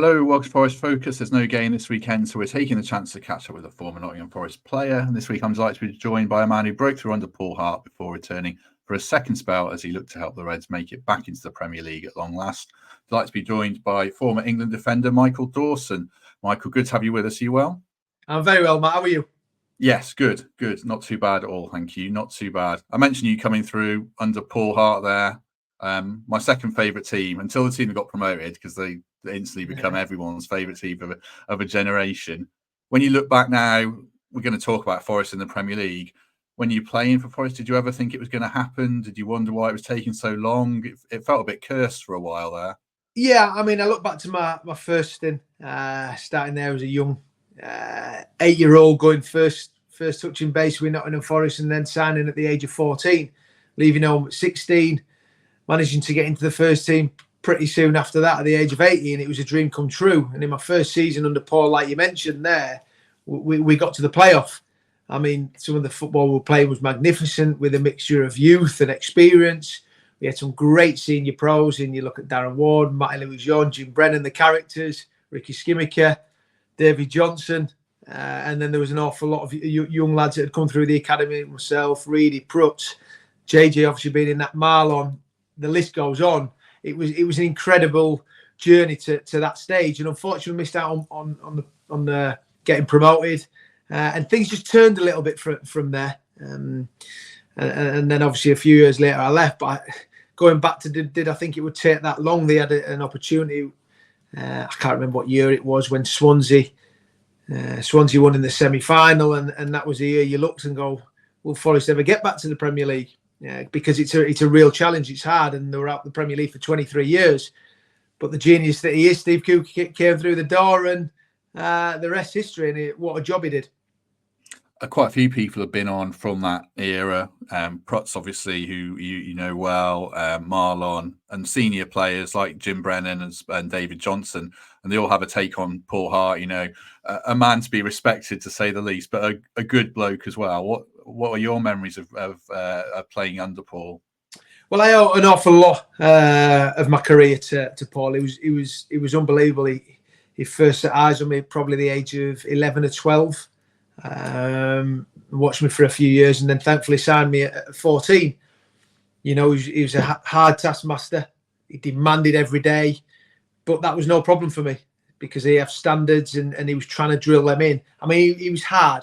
Hello, welcome to Forest Focus. There's no game this weekend, so we're taking the chance to catch up with a former Nottingham Forest player. And this week I'm delighted to be joined by a man who broke through under Paul Hart before returning for a second spell as he looked to help the Reds make it back into the Premier League at long last. Delighted to be joined by former England defender Michael Dawson. Michael, good to have you with us. Are you well? I'm very well, Matt. How are you? Yes, good. Not too bad at all, thank you. Not too bad. I mentioned you coming through under Paul Hart there. My second favourite team until the team that got promoted, because they instantly become everyone's favourite team of a generation. When you look back now, we're going to talk about Forest in the Premier League. When you're playing for Forest, did you ever think it was going to happen? Did you wonder why it was taking so long? It felt a bit cursed for a while there. Yeah, I mean, I look back to my first stint, starting there as a young 8-year-old, going first touching base with Nottingham Forest, and then signing at the age of 14, leaving home at 16, managing to get into the first team pretty soon after that at the age of 18. It was a dream come true. And in my first season under Paul, like you mentioned there, we got to the playoff. I mean, some of the football we were playing was magnificent, with a mixture of youth and experience. We had some great senior pros, and you look at Darren Ward, Matty Lewis-Young, Jim Brennan, the characters, Ricky Skimmiker, David Johnson, and then there was an awful lot of young lads that had come through the academy, myself, Reedy, Prutz, JJ obviously being in that, Marlon, the list goes on. It was an incredible journey to that stage, and unfortunately missed out on the getting promoted, and things just turned a little bit from there. And then obviously a few years later I left. But going back to did I think it would take that long? They had an opportunity. I can't remember what year it was when Swansea won in the semi-final, and that was the year you looked and go, will Forest ever get back to the Premier League? Yeah, because it's a real challenge. It's hard, and they were out the Premier League for 23 years. But the genius that he is, Steve Cooke, came through the door, and the rest history. And what a job he did. Quite a few people have been on from that era. Prutz, obviously, who you know well, Marlon, and senior players like Jim Brennan and David Johnson, and they all have a take on Paul Hart. You know, a man to be respected, to say the least, but a good bloke as well. What are your memories of playing under Paul? Well, I owe an awful lot of my career to Paul. He was unbelievable. He first set eyes on me probably the age of 11 or 12. Watched me for a few years, and then thankfully signed me at 14. You know, he was a hard taskmaster. He demanded every day, but that was no problem for me because he had standards, and he was trying to drill them in. I mean, he was hard.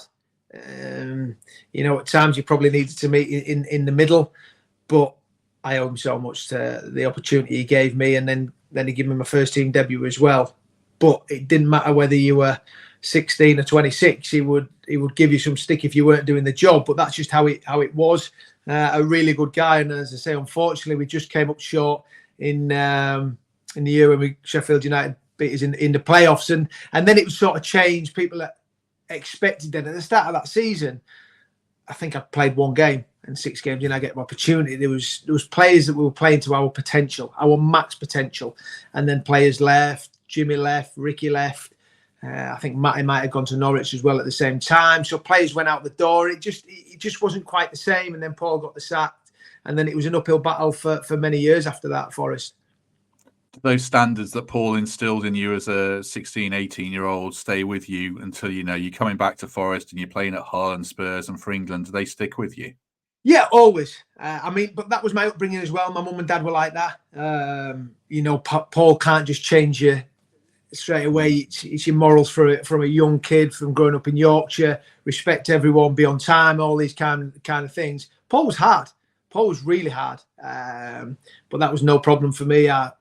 You know, at times you probably needed to meet in the middle, but I owe him so much to the opportunity he gave me, and then he gave me my first team debut as well. But it didn't matter whether you were 16 or 26. He would give you some stick if you weren't doing the job. But that's just how it was. A really good guy, and as I say, unfortunately, we just came up short in the year when Sheffield United beat us in the playoffs, and then it was sort of changed. People expected that at the start of that season. I think I played one game, and 6 games in I get an opportunity. There was players that we were playing to our potential, our max potential, and then players left. Jimmy left, Ricky left. I think Matty might have gone to Norwich as well at the same time. So players went out the door. It just wasn't quite the same. And then Paul got the sack, and then it was an uphill battle for many years after that, Forest. Those standards that Paul instilled in you as a 16, 18-year-old stay with you until, you know, you're coming back to Forest and you're playing at Hull and Spurs and for England. Do they stick with you? Yeah, always. I mean, but that was my upbringing as well. My mum and dad were like that. You know, Paul can't just change you straight away. It's your morals from a young kid, from growing up in Yorkshire. Respect everyone, be on time, all these kind of things. Paul was hard. Paul was really hard. But that was no problem for me. I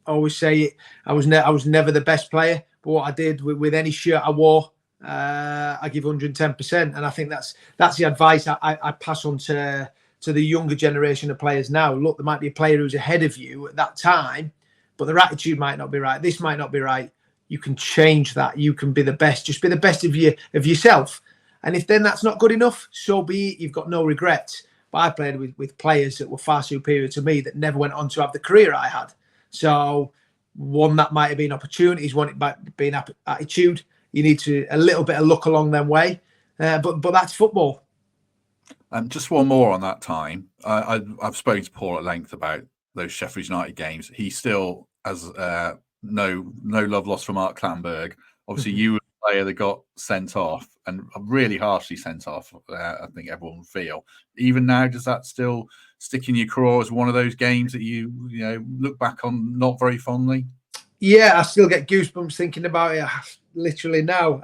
always say it. I was never the best player, but what I did with any shirt I wore, I give 110%, and I think that's the advice I pass on to the younger generation of players now. Look, there might be a player who's ahead of you at that time, but their attitude might not be right. This might not be right. You can change that. You can be the best. Just be the best of yourself. And if then that's not good enough, so be it. You've got no regrets. But I played with players that were far superior to me that never went on to have the career I had. So one, that might have been opportunities. One, it might have been attitude. You need a little bit of luck along them way. But that's football. Just one more on that time. I've spoken to Paul at length about those Sheffield United games. He still, as no love lost from Mark Clattenburg. Obviously, you were a player that got sent off, and really harshly sent off. I think everyone would feel. Even now, does that still stick in your craw as one of those games that you look back on not very fondly? Yeah, I still get goosebumps thinking about it. Literally now.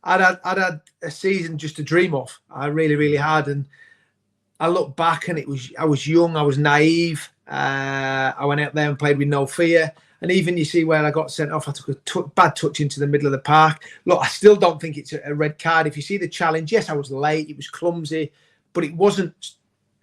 I'd had a season just to dream of. I really had, and I look back and I was young, I was naive. I went out there and played with no fear. And even you see where I got sent off, I took a bad touch into the middle of the park. Look, I still don't think it's a red card. If you see the challenge, yes, I was late, it was clumsy, but it wasn't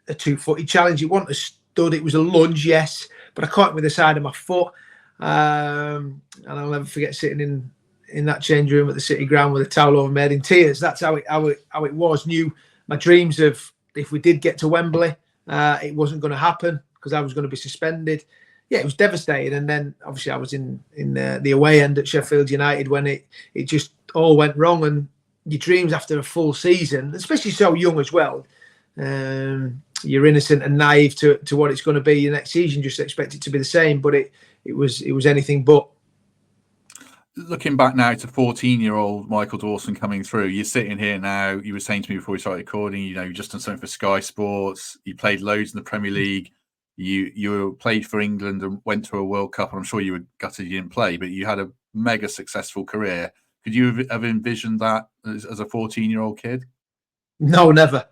a 2-footed challenge. It wasn't a stud, it was a lunge, yes, but I caught it with the side of my foot. And I'll never forget sitting in that change room at the City ground with a towel over my head in tears. That's how it was. Knew my dreams of, if we did get to Wembley, it wasn't going to happen because I was going to be suspended. Yeah, it was devastating. And then obviously I was in the away end at Sheffield United when it just all went wrong. And your dreams after a full season, especially so young as well, you're innocent and naive to what it's going to be the next season. Just expect it to be the same, but it was anything but. Looking back now to 14-year-old Michael Dawson coming through, you're sitting here now. You were saying to me before we started recording, you just done something for Sky Sports. You played loads in the Premier League. You played for England and went to a World Cup. And I'm sure you were gutted you didn't play, but you had a mega successful career. Could you have envisioned that as a 14-year-old kid? No, never.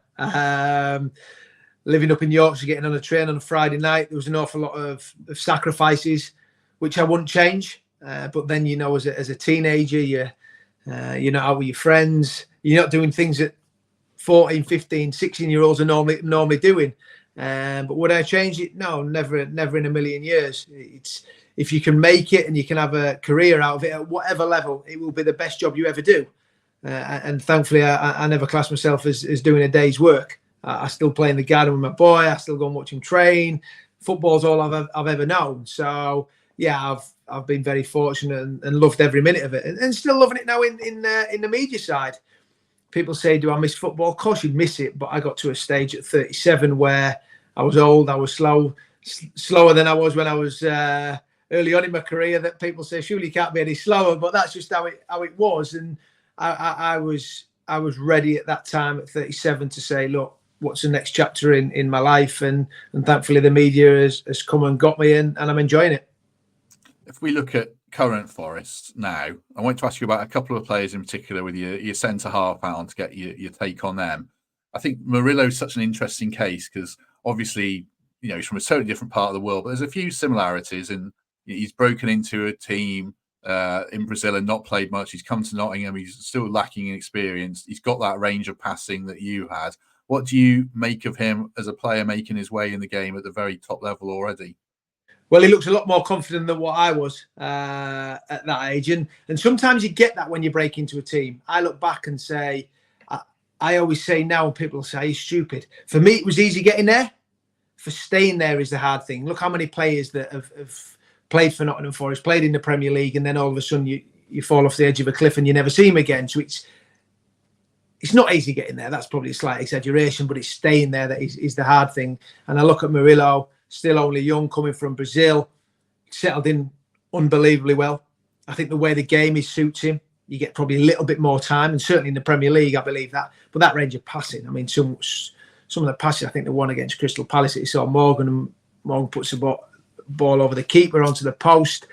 Living up in Yorkshire, getting on a train on a Friday night, there was an awful lot of sacrifices, which I wouldn't change. But then, as a teenager, you're not out with your friends. You're not doing things that 14, 15, 16-year-olds are normally doing. But would I change it? No, never in a million years. It's, if you can make it and you can have a career out of it at whatever level, it will be the best job you ever do. And thankfully, I never class myself as doing a day's work. I still play in the garden with my boy. I still go and watch him train. Football's all I've ever known. So yeah, I've been very fortunate and loved every minute of it, and still loving it now in the media side. People say, do I miss football? Of course you'd miss it, but I got to a stage at 37 where I was old, I was slower than I was when I was early on in my career, that people say, surely you can't be any slower, but that's just how it was. And I was ready at that time at 37 to say, look, what's the next chapter in my life? And thankfully the media has come and got me in, and I'm enjoying it. If we look at current Forest now, I want to ask you about a couple of players in particular with your centre half out to get your take on them. I think Murillo is such an interesting case because obviously, he's from a totally different part of the world, but there's a few similarities, and he's broken into a team in Brazil and not played much. He's come to Nottingham. He's still lacking in experience. He's got that range of passing that you had. What do you make of him as a player making his way in the game at the very top level already? Well, he looks a lot more confident than what I was at that age. And sometimes you get that when you break into a team. I look back and say, I always say now, people say he's stupid. For me, it was easy getting there. For staying there is the hard thing. Look how many players that have played for Nottingham Forest, played in the Premier League, and then all of a sudden you fall off the edge of a cliff and you never see him again. So it's not easy getting there. That's probably a slight exaggeration, but it's staying there that is the hard thing. And I look at Murillo, still only young, coming from Brazil, settled in unbelievably well. I think the way the game suits him, you get probably a little bit more time, and certainly in the Premier League, I believe that. But that range of passing, I mean, some of the passes, I think the one against Crystal Palace, you saw Morgan puts the ball over the keeper onto the post.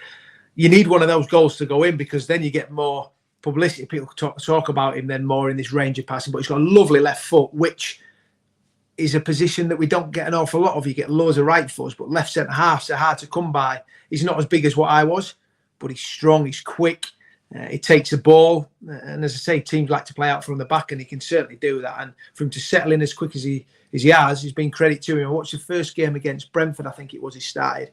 You need one of those goals to go in, because then you get more publicity. People talk about him then more in this range of passing, but he's got a lovely left foot, which is a position that we don't get an awful lot of. You get loads of right foots, but left centre halves are hard to come by. He's not as big as what I was, but he's strong, he's quick, he takes the ball, and as I say, teams like to play out from the back, and he can certainly do that. And for him to settle in as quick as he has, he's been credit to him. I watched the first game against Brentford, I think it was, he started,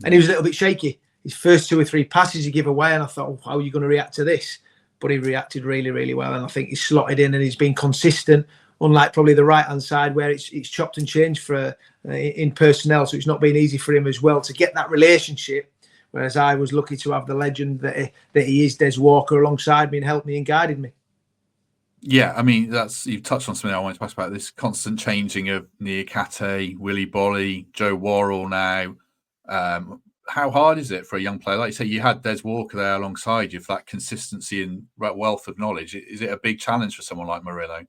and he was a little bit shaky. His first 2 or 3 passes he gave away, and I thought, how are you going to react to this? But he reacted really, really well, and I think he's slotted in and he's been consistent. Unlike probably the right-hand side where it's chopped and changed in personnel. So it's not been easy for him as well to get that relationship. Whereas I was lucky to have the legend that he is, Des Walker, alongside me and helped me and guided me. Yeah, I mean, you've touched on something I wanted to ask about, this constant changing of Niakate, Willy Bolly, Joe Worrall now. how hard is it for a young player? Like you say, you had Des Walker there alongside you for that consistency and wealth of knowledge. Is it a big challenge for someone like Murillo?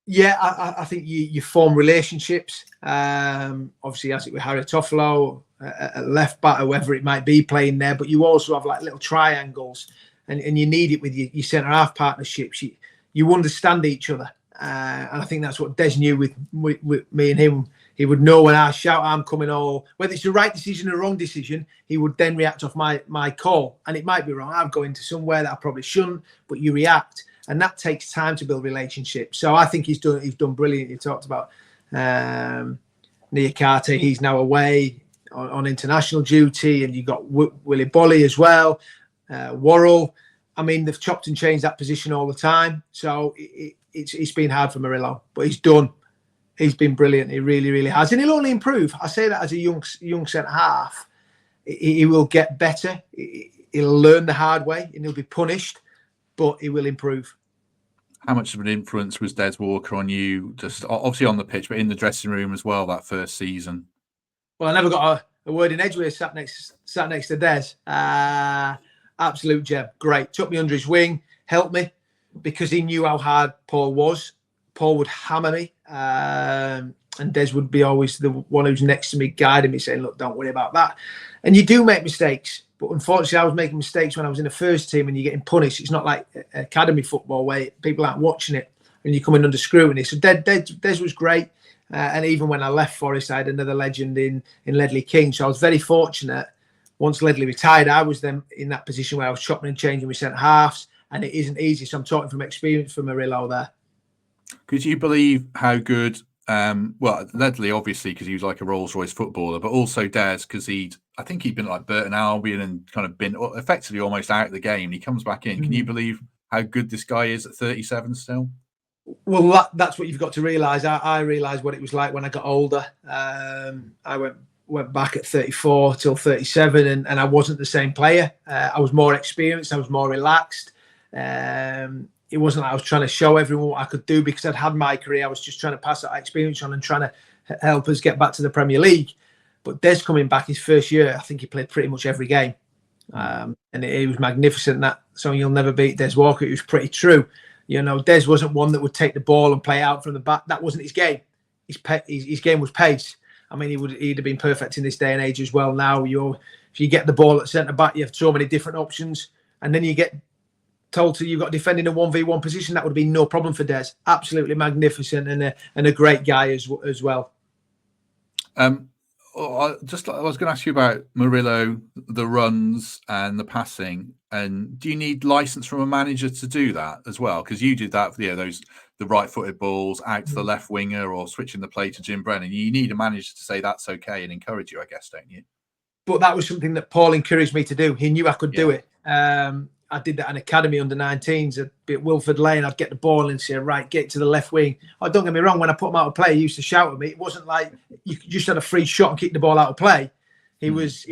Yeah, I think you form relationships. Obviously, as it with Harry Toffolo, at left back, whoever it might be playing there, but you also have like little triangles, and you need it with your centre half partnerships. You understand each other, and I think that's what Des knew with me and him. He would know when I shout, "I'm coming," or whether it's the right decision or the wrong decision. He would then react off my call, and it might be wrong. I'm going to somewhere that I probably shouldn't, but you react. And that takes time to build relationships. So I think he's done brilliant. You talked about Niakate. He's now away on international duty, and you got Willie Bolly as well. Worrall. I mean, they've chopped and changed that position all the time. So it's been hard for Murillo, but he's done. He's been brilliant. He really, really has, and he'll only improve. I say that as a young centre half. He will get better. He'll learn the hard way, and he'll be punished, but he will improve. How much of an influence was Des Walker on you, just obviously on the pitch, but in the dressing room as well that first season? Well, I never got a word in edgeways sat next to Des. Absolute gem. Great. Took me under his wing, helped me because he knew how hard Paul was. Paul would hammer me, and Des would be always the one who's next to me, guiding me, saying, "Look, don't worry about that." And you do make mistakes. But unfortunately, I was making mistakes when I was in the first team and you're getting punished. It's not like academy football where people aren't watching it and you're coming under scrutiny. So Des was great. And even when I left Forest, I had another legend in Ledley King. So I was very fortunate. Once Ledley retired, I was then in that position where I was chopping and changing with centre halves. And it isn't easy. So I'm talking from experience from Murillo there. Could you believe how good, well, Ledley, obviously, because he was like a Rolls-Royce footballer, but also Des, because I think he'd been like Burton Albion and kind of been effectively almost out of the game. And he comes back in. Can you believe how good this guy is at 37 still? Well, that's what you've got to realise. I realised what it was like when I got older. I went back at 34 till 37 and I wasn't the same player. I was more experienced. I was more relaxed. It wasn't like I was trying to show everyone what I could do because I'd had my career. I was just trying to pass that experience on and trying to help us get back to the Premier League. But Des coming back his first year, I think he played pretty much every game. And it was magnificent. That song, "You'll Never Beat Des Walker," it was pretty true. You know, Des wasn't one that would take the ball and play out from the back. That wasn't his game. His game was pace. I mean, he'd have been perfect in this day and age as well. Now, if you get the ball at centre back, you have so many different options. And then you get told to you've got to defend in a 1v1 position. That would be no problem for Des. Absolutely magnificent and a great guy as well. I was going to ask you about Murillo, the runs and the passing. And do you need license from a manager to do that as well? Because you did that for the right-footed balls out to the left winger or switching the play to Jim Brennan. You need a manager to say that's okay and encourage you, I guess, don't you? But that was something that Paul encouraged me to do. He knew I could do it. I did that in academy under 19s at Wilford Lane. I'd get the ball and say, right, get to the left wing. Oh, don't get me wrong. When I put him out of play, he used to shout at me. It wasn't like you just had a free shot and kick the ball out of play. He was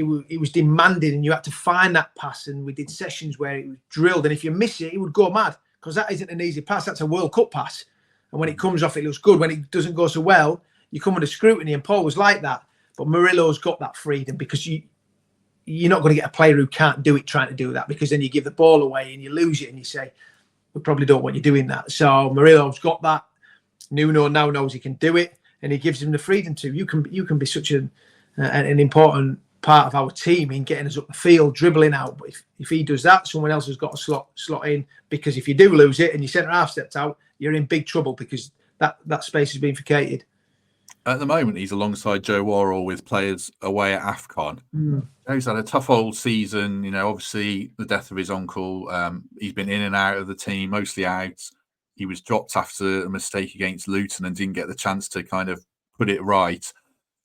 demanding, and you had to find that pass. And we did sessions where it was drilled. And if you miss it, he would go mad because that isn't an easy pass. That's a World Cup pass. And when it comes off, it looks good. When it doesn't go so well, you come under scrutiny. And Paul was like that. But Murillo's got that freedom because you're not going to get a player who can't do it trying to do that, because then you give the ball away and you lose it and you say, we probably don't want you doing that. So Murillo's got that. Nuno now knows he can do it and he gives him the freedom to. You can be such an important part of our team in getting us up the field, dribbling out. But if he does that, someone else has got to slot in, because if you do lose it and your centre half steps out, you're in big trouble because that space has been vacated. At the moment, he's alongside Joe Worrall with players away at AFCON. He's had a tough old season. You know, obviously the death of his uncle. He's been in and out of the team, mostly out. He was dropped after a mistake against Luton and didn't get the chance to kind of put it right.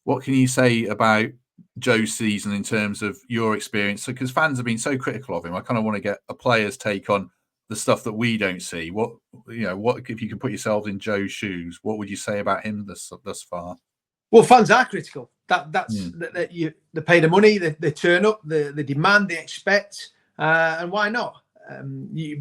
What can you say about Joe's season in terms of your experience? Because fans have been so critical of him. I kind of want to get a player's take on the stuff that we don't see. What if you can put yourself in Joe's shoes, what would you say about him thus far? Well, fans are critical. They pay the money, they turn up, they demand, they expect, and why not?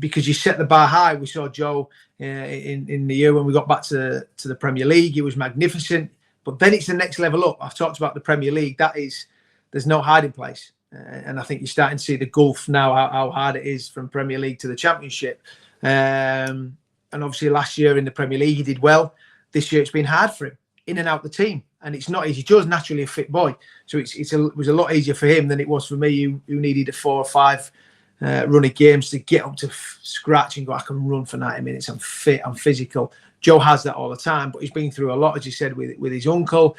Because you set the bar high. We saw Joe in the year when we got back to the Premier League. He was magnificent, but then it's the next level up. I've talked about the Premier League. There's no hiding place. And I think you're starting to see the gulf now, how hard it is from Premier League to the Championship. And obviously last year in the Premier League, he did well. This year it's been hard for him, in and out the team. And it's not easy. Joe's naturally a fit boy. So it was a lot easier for him than it was for me, who needed a 4 or 5 run of games to get up to scratch and go, I can run for 90 minutes. I'm fit, I'm physical. Joe has that all the time, but he's been through a lot, as you said, with his uncle.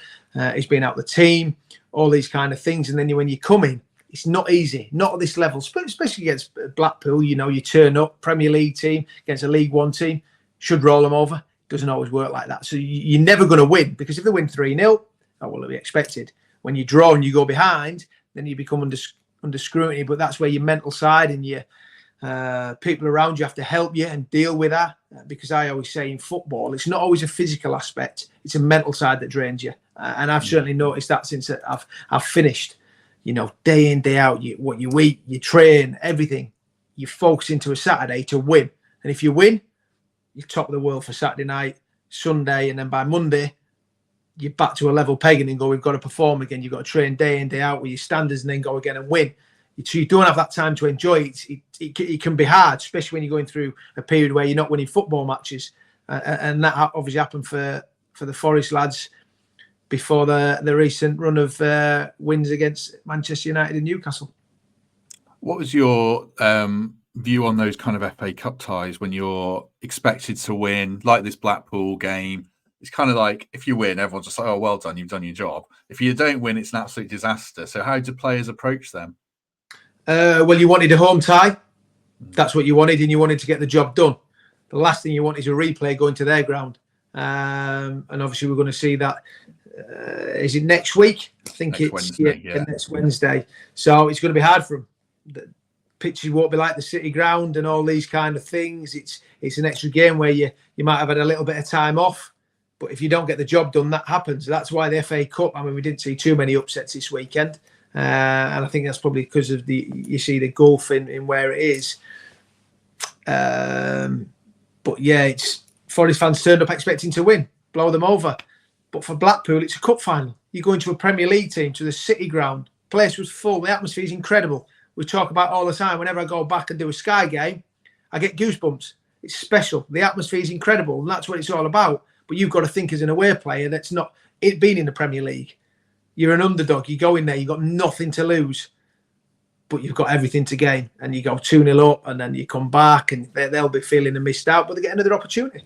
He's been out the team, all these kind of things. And then when you come in, it's not easy, not at this level, especially against Blackpool. You know, you turn up, Premier League team against a League One team, should roll them over. Doesn't always work like that. So you're never going to win, because if they win 3-0, that will be expected. When you draw and you go behind, then you become under scrutiny. But that's where your mental side and your people around you have to help you and deal with that. Because I always say in football, it's not always a physical aspect; it's a mental side that drains you. And I've certainly noticed that since I've finished. You know, day in, day out, what you eat, you train, everything. You focus into a Saturday to win, and if you win, you're top of the world for Saturday night, Sunday, and then by Monday, you're back to a level pegging and go, we've got to perform again. You've got to train day in, day out with your standards and then go again and win. So you don't have that time to enjoy it. It can be hard, especially when you're going through a period where you're not winning football matches. And that obviously happened for the Forest lads before the recent run of wins against Manchester United and Newcastle. What was your view on those kind of FA Cup ties when you're expected to win, like this Blackpool game? It's kind of like, if you win, everyone's just like, oh, well done, you've done your job. If you don't win, it's an absolute disaster. So how do players approach them? Well, you wanted a home tie. That's what you wanted, and you wanted to get the job done. The last thing you want is a replay going to their ground. And obviously we're going to see that. Is it next week? I think it's Wednesday, next Wednesday. So it's going to be hard for them. The pitches won't be like the City ground and all these kind of things. It's an extra game where you might have had a little bit of time off. But if you don't get the job done, that happens. That's why the FA Cup, I mean, we didn't see too many upsets this weekend. And I think that's probably because of you see the gulf in where it is. But yeah, it's Forest fans turned up expecting to win, blow them over. But for Blackpool, it's a cup final. You go into a Premier League team to the City ground. Place was full. The atmosphere is incredible. We talk about all the time. Whenever I go back and do a Sky game, I get goosebumps. It's special. The atmosphere is incredible, and that's what it's all about. But you've got to think as an away player that's not it being in the Premier League. You're an underdog. You go in there, you've got nothing to lose, but you've got everything to gain. And you go 2-0 up, and then you come back, and they'll be feeling missed out, but they get another opportunity.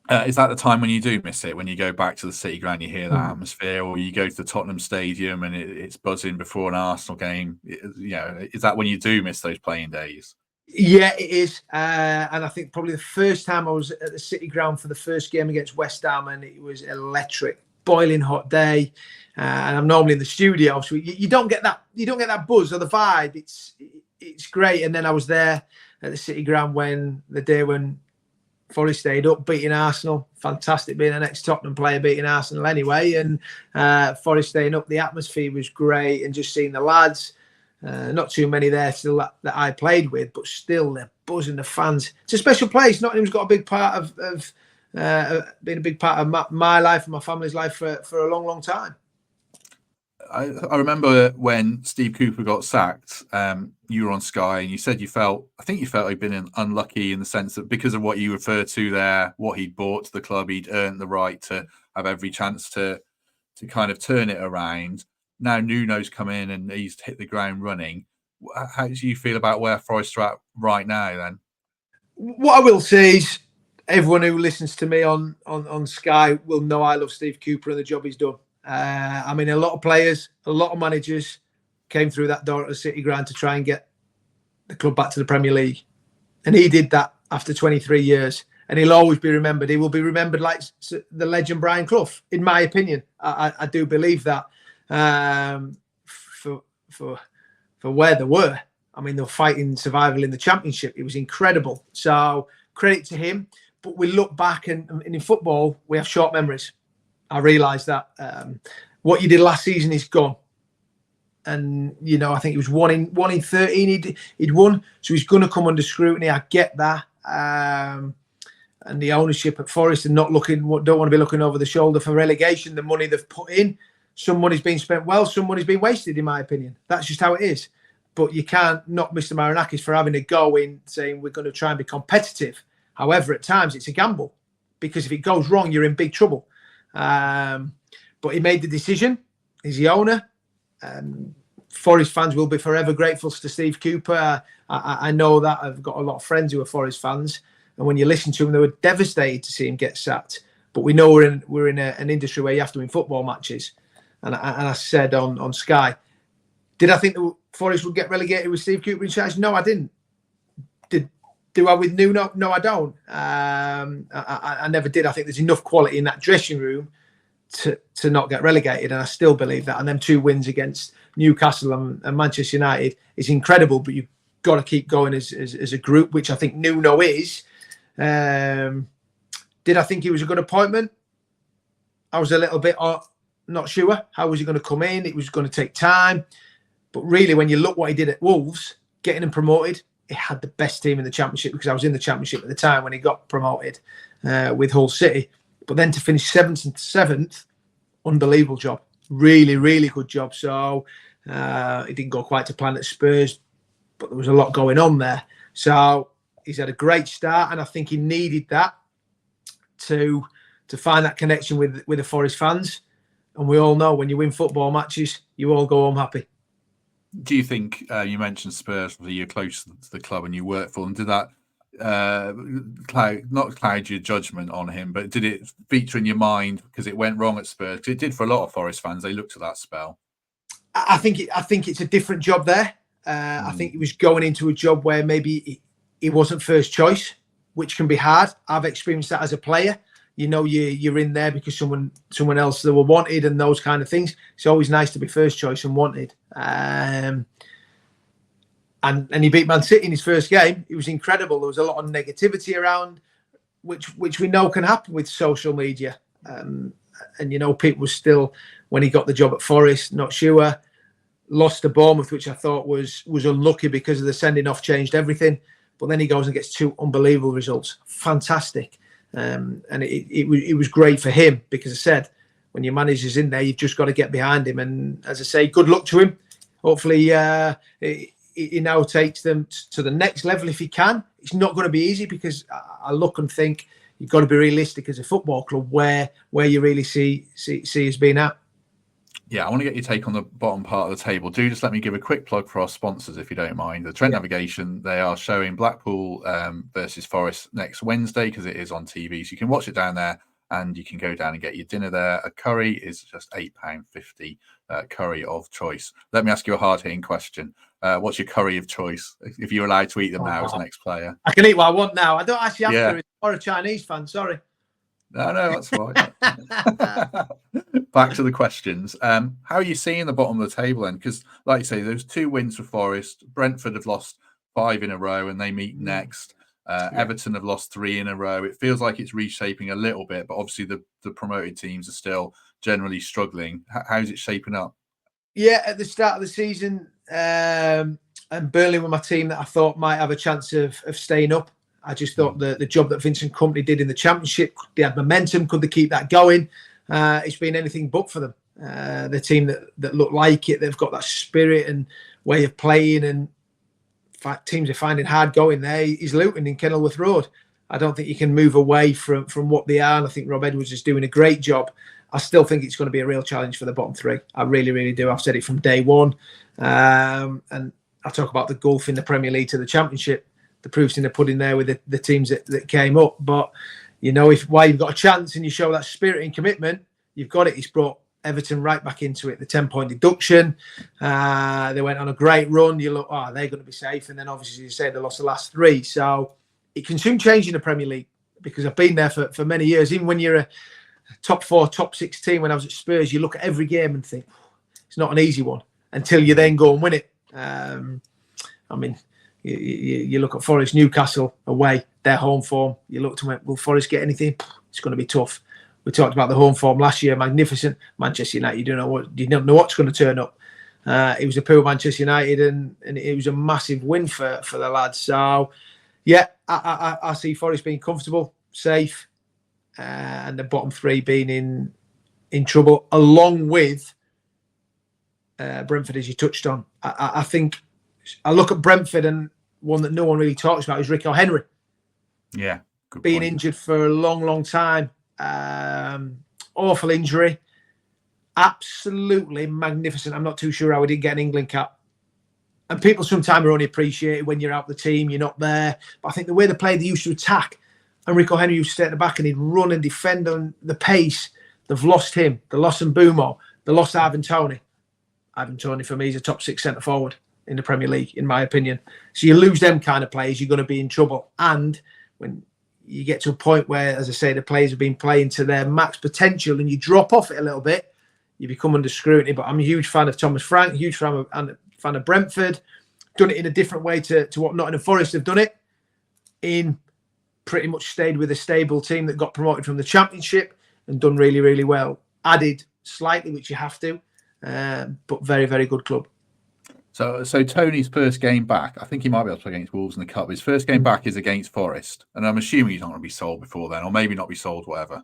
Is that the time when you do miss it? When you go back to the City ground, you hear that atmosphere, or you go to the Tottenham Stadium and it's buzzing before an Arsenal game? You know, is that when you do miss those playing days? Yeah, it is. And I think probably the first time I was at the City ground for the first game against West Ham, and it was electric, boiling hot day. And I'm normally in the studio, so you don't get that. You don't get that buzz or the vibe. It's great. And then I was there at the City ground the day when Forest stayed up, beating Arsenal. Fantastic being an ex-Tottenham player beating Arsenal anyway. And Forest staying up, the atmosphere was great. And just seeing the lads, not too many there still that I played with, but still they're buzzing, the fans. It's a special place. Nottingham's got a big part of being a big part of my life and my family's life for a long, long time. I remember when Steve Cooper got sacked, you were on Sky and you said I think you felt he'd been unlucky in the sense that because of what you referred to there, what he'd brought to the club, he'd earned the right to have every chance to kind of turn it around. Now Nuno's come in and he's hit the ground running. How do you feel about where Forest are at right now then? What I will say is everyone who listens to me on Sky will know I love Steve Cooper and the job he's done. I mean, a lot of players, a lot of managers came through that door at the City ground to try and get the club back to the Premier League. And he did that after 23 years. And he'll always be remembered. He will be remembered like the legend Brian Clough, in my opinion. I do believe that for where they were. I mean, they were fighting survival in the Championship. It was incredible. So credit to him. But we look back and in football, we have short memories. I realise that what you did last season is gone, and you know I think it was 1 in 13 he'd won, so he's going to come under scrutiny. I get that, and the ownership at Forest and don't want to be looking over the shoulder for relegation. The money they've put in, some money's been spent well, some money's been wasted, in my opinion. That's just how it is. But you can't knock Mr. Marinakis for having a go in saying we're going to try and be competitive. However, at times it's a gamble, because if it goes wrong, you're in big trouble. But he made the decision. He's the owner. Forest fans will be forever grateful to Steve Cooper. I know that. I've got a lot of friends who are Forest fans, and when you listen to them, they were devastated to see him get sacked. But we know we're in an industry where you have to win football matches. And I said on Sky, did I think the Forest would get relegated with Steve Cooper in charge? No, I didn't. Do I with Nuno? No, I don't. I never did. I think there's enough quality in that dressing room to not get relegated, and I still believe that. And them 2 wins against Newcastle and Manchester United is incredible, but you've got to keep going as a group, which I think Nuno is. Did I think he was a good appointment? I was a little bit not sure. How was he going to come in? It was going to take time. But really, when you look what he did at Wolves, getting him promoted, he had the best team in the Championship, because I was in the Championship at the time when he got promoted with Hull City. But then to finish 7th, unbelievable job. Really, really good job. So it didn't go quite to plan at Spurs, but there was a lot going on there. So he's had a great start, and I think he needed that to find that connection with the Forest fans. And we all know when you win football matches, you all go home happy. Do you think, you mentioned Spurs, you're close to the club and you work for them, did that not cloud your judgment on him, but did it feature in your mind because it went wrong at Spurs? Because it did for a lot of Forest fans. They looked at that spell. I think it's a different job there. I think he was going into a job where maybe he wasn't first choice, which can be hard. I've experienced that as a player. You know, you're in there because someone else that were wanted and those kind of things. It's always nice to be first choice and wanted. And he beat Man City in his first game. It was incredible. There was a lot of negativity around, which we know can happen with social media. And you know, Pete was still, when he got the job at Forest, not sure. Lost to Bournemouth, which I thought was unlucky because of the sending off changed everything. But then he goes and gets 2 unbelievable results. Fantastic. And it was great for him, because I said, when your manager's in there, you've just got to get behind him. And as I say, good luck to him. Hopefully he now takes them to the next level if he can. It's not going to be easy, because I look and think you've got to be realistic as a football club where you really see us being at. Yeah, I want to get your take on the bottom part of the table. Do just let me give a quick plug for our sponsors, if you don't mind. The Trent Navigation, they are showing Blackpool versus Forest next Wednesday, because it is on TV. So you can watch it down there, and you can go down and get your dinner there. A curry is just £8.50, curry of choice. Let me ask you a hard-hitting question. What's your curry of choice, if you're allowed to eat them now as an ex-player? I can eat what I want now. I don't actually have to. Or a Chinese fan, sorry. No, that's fine. Back to the questions. How are you seeing the bottom of the table then? Because, like you say, there's 2 wins for Forest. Brentford have lost 5 in a row, and they meet next. Everton have lost 3 in a row. It feels like it's reshaping a little bit, but obviously the promoted teams are still generally struggling. How's it shaping up? Yeah, at the start of the season, and Burnley were my team that I thought might have a chance of staying up. I just thought the job that Vincent Kompany did in the Championship, they had momentum. Could they keep that going? It's been anything but for them. The team that look like it, they've got that spirit and way of playing, and teams are finding hard going there. Is Luton in Kenilworth Road. I don't think you can move away from what they are, and I think Rob Edwards is doing a great job. I still think it's going to be a real challenge for the bottom 3. I really, really do. I've said it from day one. And I talk about the gulf in the Premier League to the Championship. The proof's in the pudding there with the teams that came up. But, you know, why you've got a chance and you show that spirit and commitment, you've got it. It's brought Everton right back into it. The 10-point deduction. They went on a great run. You look, they're going to be safe. And then, obviously, you say they lost the last 3. So it can soon change in the Premier League, because I've been there for many years. Even when you're a top 4, top 6 team, when I was at Spurs, you look at every game and think, it's not an easy one, until you then go and win it. I mean, you look at Forest, Newcastle away, their home form. You look to will Forest get anything? It's going to be tough. We talked about the home form last year, magnificent. Manchester United, you don't know what's going to turn up. It was a poor Manchester United, and it was a massive win for the lads. So, yeah, I see Forest being comfortable, safe, and the bottom 3 being in trouble, along with Brentford, as you touched on. I think I look at Brentford, and one that no one really talks about is Rico Henry. Yeah, good being point. injured for a long, long time. Awful injury. Absolutely magnificent. I'm not too sure how he didn't get an England cap. And people sometimes are only appreciated when you're out the team, you're not there. But I think the way they played, they used to attack. And Rico Henry used to stay at the back and he'd run and defend on the pace. They've lost him. They lost Mbumo. They lost Ivan Toney. Ivan Toney, for me, is a top 6 centre forward in the Premier League, in my opinion. So you lose them kind of players, you're going to be in trouble. And when you get to a point where, as I say, the players have been playing to their max potential and you drop off it a little bit, you become under scrutiny. But I'm a huge fan of Thomas Frank, huge fan of Brentford. Done it in a different way to what Nottingham Forest have done it. In pretty much stayed with a stable team that got promoted from the Championship and done really, really well. Added slightly, which you have to, but very, very good club. So Tony's first game back, I think he might be able to play against Wolves in the Cup. His first game back is against Forest. And I'm assuming he's not going to be sold before then, or maybe not be sold, whatever.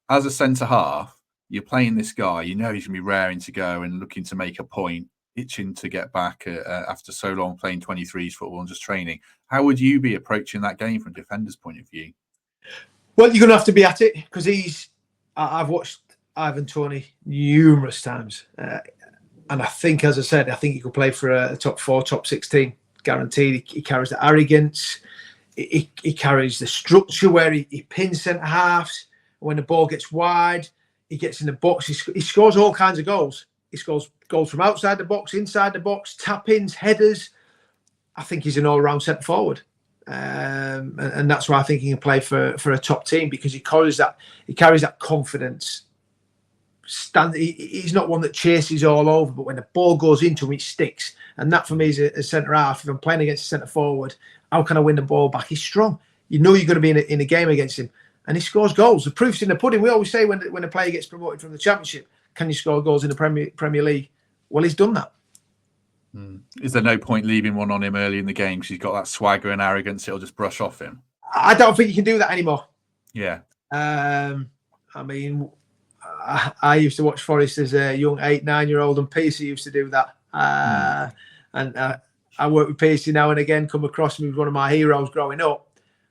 As a centre-half, you're playing this guy, you know he's going to be raring to go and looking to make a point, itching to get back after so long playing 23s football and just training. How would you be approaching that game from a defender's point of view? Well, you're going to have to be at it because I've watched Ivan Toney numerous times. And I think, as I said, I think he could play for a top 4, top 6 team, guaranteed. He carries the arrogance. He carries the structure where he pins centre-halves. When the ball gets wide, he gets in the box. He scores all kinds of goals. He scores goals from outside the box, inside the box, tap-ins, headers. I think he's an all-round centre-forward. And that's why I think he can play for a top team because he carries that confidence. He's not one that chases all over, but when the ball goes into him, it sticks. And that for me is a centre half. If I'm playing against a centre forward, how can I win the ball back? He's strong. You know you're going to be in a game against him, and he scores goals. The proof's in the pudding. We always say when a player gets promoted from the Championship, can you score goals in the Premier League? Well, he's done that. Is there no point leaving one on him early in the game because he's got that swagger and arrogance? It'll just brush off him. I don't think you can do that anymore. Yeah. I mean, I used to watch Forest as a young 8-9-year-old, and Pearcey used to do that. And I work with Pearcey now and again, come across him as one of my heroes growing up.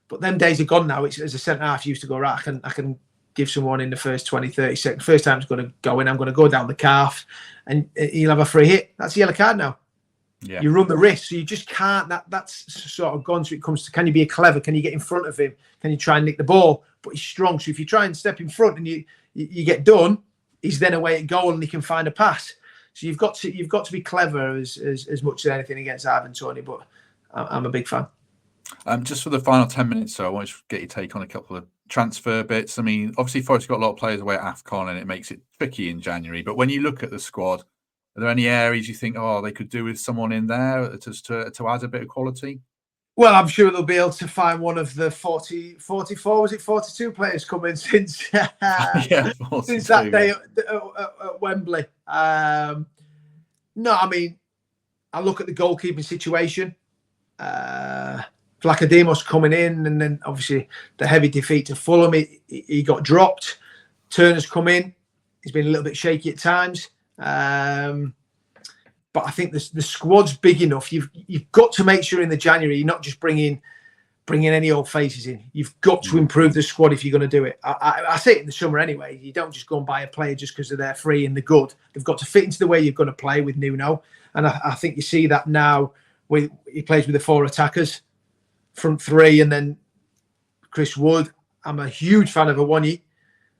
But them days are gone now. It's, as a centre-half, used to go, right, I can give someone in the first 20, 30 seconds. First time it's going to go in, I'm going to go down the calf, and he'll have a free hit. That's a yellow card now. Yeah. You run the risk, so you just can't. That's sort of gone. So it comes to, can you be clever? Can you get in front of him? Can you try and nick the ball? But he's strong, so if you try and step in front and you get done, he's then away at goal and he can find a pass. So you've got to be clever as much as anything against Ivan Toney. But I'm a big fan. Just for the final 10 minutes, so I want to get your take on a couple of transfer bits. I mean, obviously Forest got a lot of players away at AFCON and it makes it tricky in January. But when you look at the squad, are there any areas you think, they could do with someone in there just to add a bit of quality? Well, I'm sure they'll be able to find one of the 44, was it 42 players coming since since that day at Wembley. No, I mean, I look at the goalkeeping situation. Vlachodimos coming in, and then obviously the heavy defeat to Fulham, he got dropped. Turner's come in. He's been a little bit shaky at times. But I think the squad's big enough. You've got to make sure in the January you're not just bringing any old faces in. You've got to improve the squad if you're going to do it. I say it in the summer anyway. You don't just go and buy a player just because they're free and they're good. They've got to fit into the way you're going to play with Nuno. And I think you see that now. He plays with the 4 attackers, front 3, and then Chris Wood. I'm a huge fan of Awoniyi.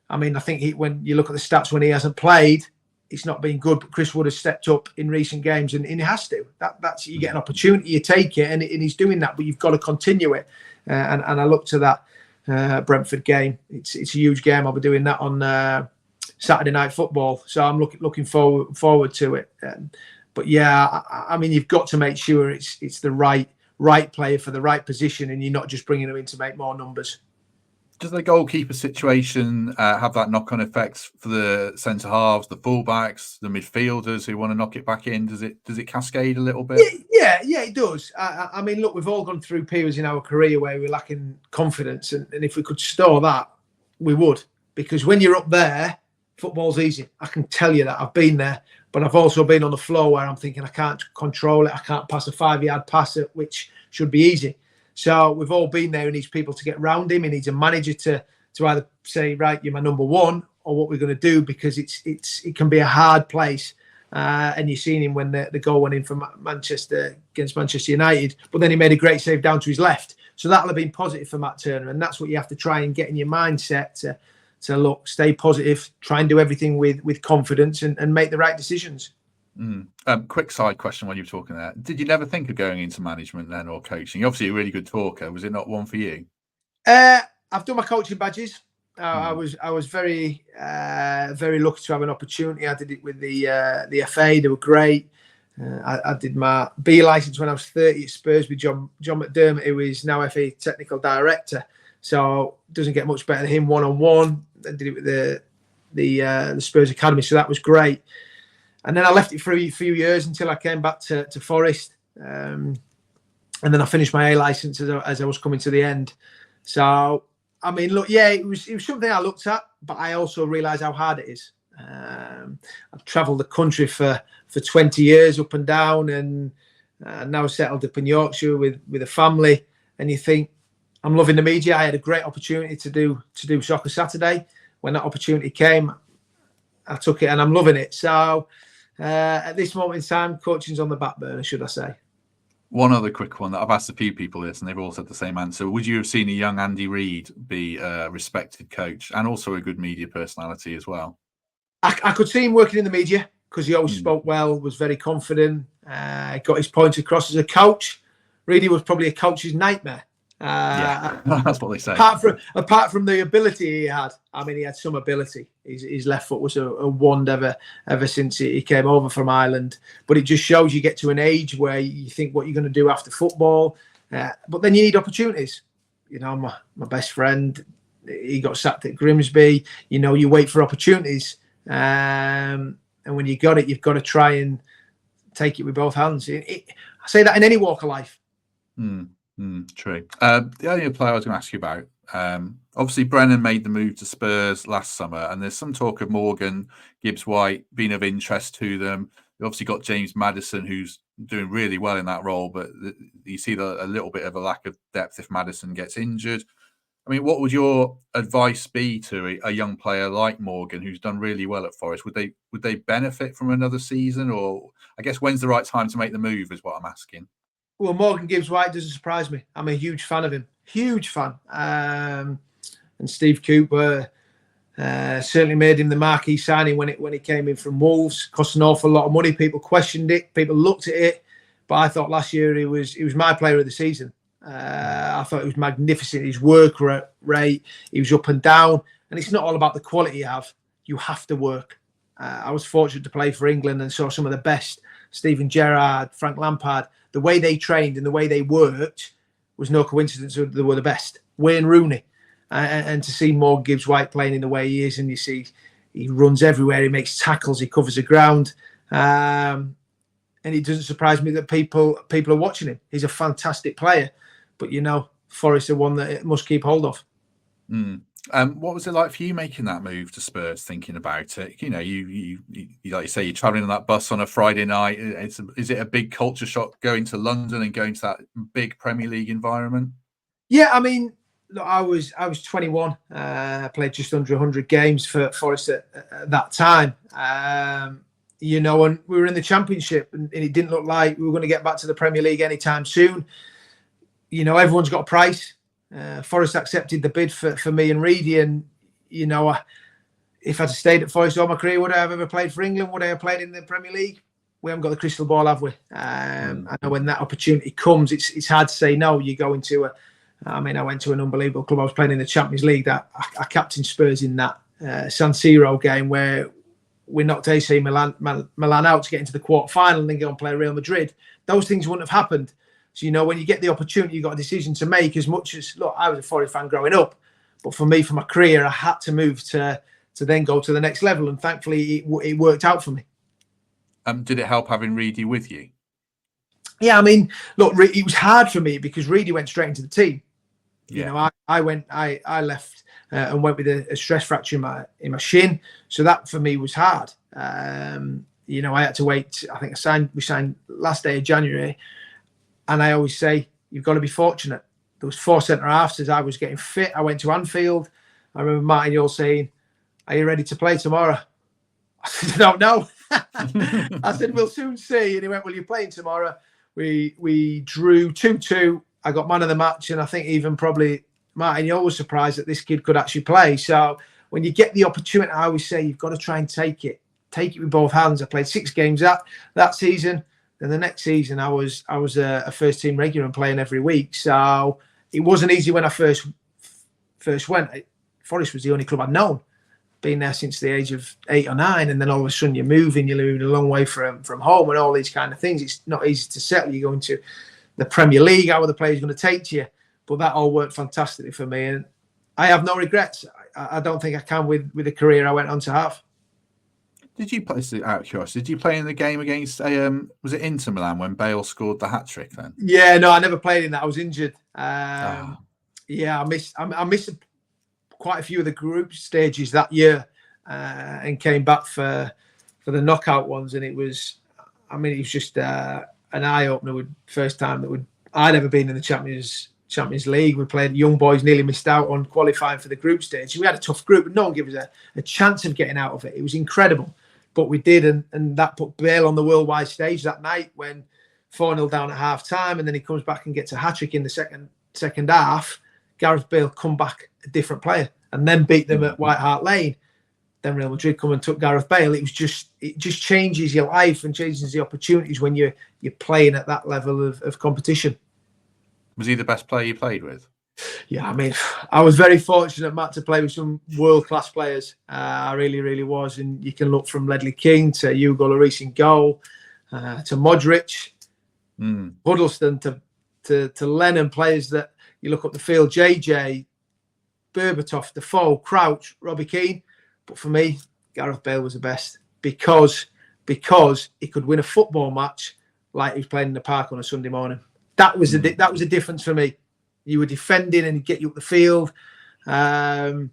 I mean, I think when you look at the stats when he hasn't played, it's not been good, but Chris Wood has stepped up in recent games, and he has to. That's you get an opportunity, you take it, and he's doing that, but you've got to continue it. And I look to that Brentford game. It's a huge game. I'll be doing that on Saturday Night Football, so I'm looking forward to it. But yeah, I mean, you've got to make sure it's the right player for the right position, and you're not just bringing them in to make more numbers. Does the goalkeeper situation have that knock-on effects for the centre halves, the fullbacks, the midfielders who want to knock it back in? Does it cascade a little bit? Yeah, it does. I mean, look, we've all gone through periods in our career where we're lacking confidence, and if we could store that, we would. Because when you're up there, football's easy. I can tell you that. I've been there, but I've also been on the floor where I'm thinking I can't control it. I can't pass a 5-yard pass, which should be easy. So we've all been there. He needs people to get round him. He needs a manager to either say, right, you're my number one, or what we're going to do, because it can be a hard place. And you've seen him when the goal went in for Manchester against Manchester United, but then he made a great save down to his left. So that'll have been positive for Matt Turner, and that's what you have to try and get in your mindset to look, stay positive, try and do everything with confidence, and make the right decisions. Quick side question while you were talking there. Did you never think of going into management then, or coaching? You're obviously a really good talker. Was it not one for you? I've done my coaching badges. I was very very lucky to have an opportunity. I did it with the FA. They were great. I did my B license when I was 30 at Spurs with John McDermott, who is now FA technical director. So it doesn't get much better than him one-on-one. I did it with the Spurs Academy, so that was great. And then I left it for a few years until I came back to Forest, and then I finished my A license as I was coming to the end. So I mean, look, yeah, it was something I looked at, but I also realised how hard it is. I've travelled the country for 20 years up and down, and now settled up in Yorkshire with a family. And you think, I'm loving the media. I had a great opportunity to do Soccer Saturday. When that opportunity came, I took it, and I'm loving it. So at this moment in time, coaching's on the back burner, should I say. One other quick one that I've asked a few people this, and they've all said the same answer. Would you have seen a young Andy Reid be a respected coach and also a good media personality as well? I could see him working in the media, because he always spoke well, was very confident, got his points across as a coach. Reid was probably a coach's nightmare. Yeah, that's what they say. Apart from the ability he had, I mean, he had some ability. His left foot was a wand ever since he came over from Ireland. But it just shows you get to an age where you think what you're going to do after football. But then you need opportunities. You know, my best friend, he got sacked at Grimsby. You know, you wait for opportunities. And when you got it, you've got to try and take it with both hands. I say that in any walk of life. True. The only player I was going to ask you about, obviously Brennan made the move to Spurs last summer, and there's some talk of Morgan Gibbs-White being of interest to them. You obviously got James Maddison, who's doing really well in that role, but you see a little bit of a lack of depth if Maddison gets injured. I mean, what would your advice be to a young player like Morgan, who's done really well at Forest? Would they benefit from another season, or I guess when's the right time to make the move is what I'm asking. Well, Morgan Gibbs-White doesn't surprise me. I'm a huge fan of him. Huge fan. And Steve Cooper certainly made him the marquee signing when he came in from Wolves. Cost an awful lot of money. People questioned it. People looked at it. But I thought last year he was my player of the season. I thought it was magnificent. His work rate, he was up and down. And it's not all about the quality you have. You have to work. I was fortunate to play for England and saw some of the best. Steven Gerrard, Frank Lampard. The way they trained and the way they worked was no coincidence. They were the best. Wayne Rooney. And to see Morgan Gibbs-White playing in the way he is, and you see he runs everywhere, he makes tackles, he covers the ground. And it doesn't surprise me that people are watching him. He's a fantastic player. But, you know, Forest are one that it must keep hold of. What was it like for you making that move to Spurs, thinking about it? You know, you like you say, you're traveling on that bus on a Friday night. Is it a big culture shock going to London and going to that big Premier League environment? Yeah, I mean, look, I was 21. I played just under 100 games for Forest at that time. You know, and we were in the Championship, and it didn't look like we were going to get back to the Premier League anytime soon. You know, everyone's got a price. Forest accepted the bid for me and Reedy, and you know, if I'd stayed at Forest all my career, would I have ever played for England? Would I have played in the Premier League? We haven't got the crystal ball, have we? I know when that opportunity comes, it's hard to say no. You go into I went to an unbelievable club. I was playing in the Champions League. That I captained Spurs in that San Siro game where we knocked AC Milan out to get into the quarter-final and then go and play Real Madrid. Those things wouldn't have happened. So, you know, when you get the opportunity, you've got a decision to make. As much as, look, I was a Forest fan growing up, but for me, for my career, I had to move to then go to the next level. And thankfully, it worked out for me. Did it help having Reedy with you? Yeah, I mean, look, it was hard for me because Reedy went straight into the team. Yeah. You know, I left and went with a stress fracture in my shin. So that for me was hard. I had to wait. I think we signed last day of January, and I always say you've got to be fortunate. There was 4 centre halves as I was getting fit. I went to Anfield. I remember Martin Yule saying, "Are you ready to play tomorrow?" I said, "I don't know." I said, "We'll soon see." And he went, "Well, you're playing tomorrow." We drew 2-2. I got man of the match, and I think even probably Martin Yule was surprised that this kid could actually play. So when you get the opportunity, I always say you've got to try and take it with both hands. I played 6 games that season. Then the next season, I was a first team regular and playing every week. So it wasn't easy when I first went. Forest was the only club I'd known. Been there since the age of 8 or 9, and then all of a sudden you're moving a long way from home and all these kind of things. It's not easy to settle. You're going to the Premier League. How are the players going to take to you? But that all worked fantastically for me, and I have no regrets. I don't think I can with the career I went on to have. Did you play, out of curiosity, did you play in the game against was it Inter Milan when Bale scored the hat trick then? Yeah, no, I never played in that. I was injured. Yeah, I missed quite a few of the group stages that year, and came back for the knockout ones, and it was just an eye opener. First time that I'd ever been in the Champions League. We played young boys, nearly missed out on qualifying for the group stage. We had a tough group, but no one gave us a chance of getting out of it. It was incredible, but we did, and that put Bale on the worldwide stage that night when 4-0 down at half time, and then he comes back and gets a hat trick in the second half. Gareth Bale come back a different player and then beat them at White Hart Lane. Then Real Madrid come and took Gareth Bale. It just changes your life and changes the opportunities when you're playing at that level of competition. Was he the best player you played with? Yeah, I was very fortunate, Matt, to play with some world-class players. I really, really was. And you can look from Ledley King to Hugo Lloris in goal, to Modric, Huddleston, to Lennon, players that you look up the field, JJ, Berbatov, Defoe, Crouch, Robbie Keane. But for me, Gareth Bale was the best because he could win a football match like he was playing in the park on a Sunday morning. That was a difference for me. You were defending and he'd get you up the field. And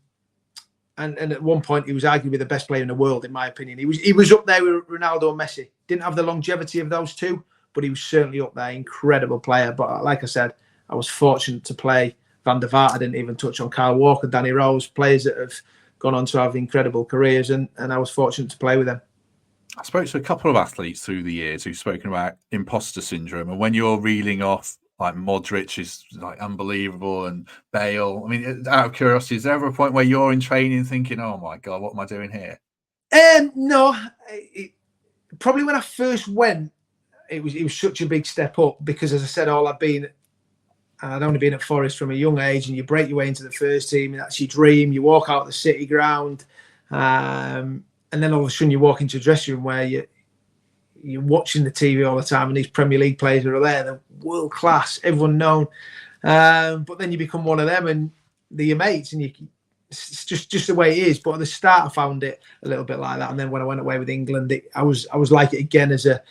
at one point, he was arguably the best player in the world, in my opinion. He was up there with Ronaldo and Messi. Didn't have the longevity of those two, but he was certainly up there. Incredible player. But like I said, I was fortunate to play Van der Vaart. I didn't even touch on Kyle Walker, Danny Rose, players that have gone on to have incredible careers, and I was fortunate to play with them. I spoke to a couple of athletes through the years who've spoken about imposter syndrome, and when you're reeling off like Modric is like unbelievable and Bale, out of curiosity, is there ever a point where you're in training thinking, "Oh my God, what am I doing here"? No, probably when I first went, it was such a big step up because, as I said, I'd only been at Forest from a young age, and you break your way into the first team, and that's your dream. You walk out the City ground, and then all of a sudden you walk into a dressing room where you're watching the TV all the time, and these Premier League players are there, they're world class, everyone known. But then you become one of them, and they're your mates, and it's just the way it is. But at the start, I found it a little bit like that, and then when I went away with England, I was like it again as a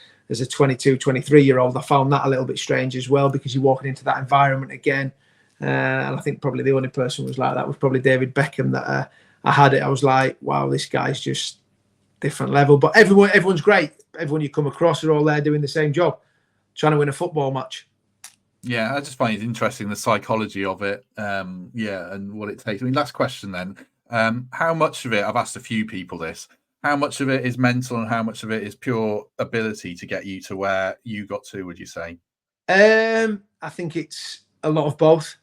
22, 23-year-old. I found that a little bit strange as well because you're walking into that environment again. And I think probably the only person who was like that was probably David Beckham that I had it. I was like, wow, this guy's just different level. But everyone's great. Everyone you come across are all there doing the same job, trying to win a football match. Yeah, I just find it interesting, the psychology of it. And what it takes. Last question then. How much of it, I've asked a few people this, how much of it is mental and how much of it is pure ability to get you to where you got to, would you say? I think it's a lot of both.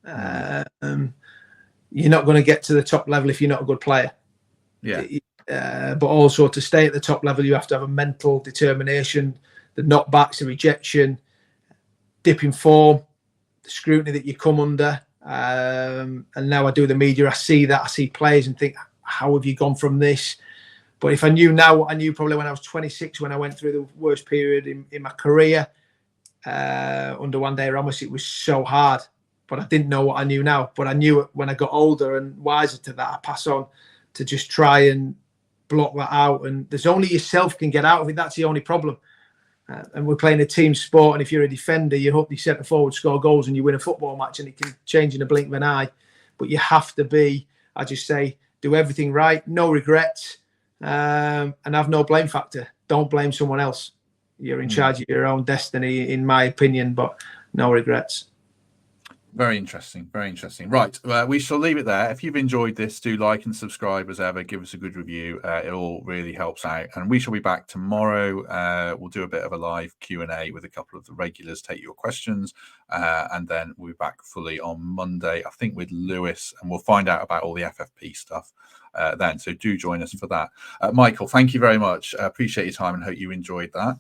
You're not going to get to the top level if you're not a good player. Yeah. But also to stay at the top level, you have to have a mental determination, the knockbacks, the rejection, dipping form, the scrutiny that you come under. And now I do the media, I see that, I see players and think, how have you gone from this? But if I knew now what I knew probably when I was 26, when I went through the worst period in my career, under Juan de Ramos, it was so hard. But I didn't know what I knew now. But I knew it when I got older and wiser to that, I pass on to just try and block that out. And there's only yourself can get out of it. That's the only problem. And we're playing a team sport. And if you're a defender, you hope you centre forward score goals and you win a football match, and it can change in a blink of an eye. But you have to be I just say do everything right, no regrets, and have no blame factor. Don't blame someone else. You're in charge of your own destiny, in my opinion, but no regrets. Very interesting. Very interesting. Right. We shall leave it there. If you've enjoyed this, do like and subscribe as ever. Give us a good review. It all really helps out. And we shall be back tomorrow. We'll do a bit of a live Q&A with a couple of the regulars, take your questions. And then we'll be back fully on Monday, I think, with Lewis. And we'll find out about all the FFP stuff then. So do join us for that. Michael, thank you very much. Appreciate your time and hope you enjoyed that.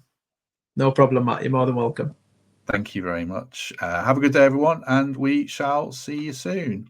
No problem, Matt. You're more than welcome. Thank you very much. Have a good day, everyone, and we shall see you soon.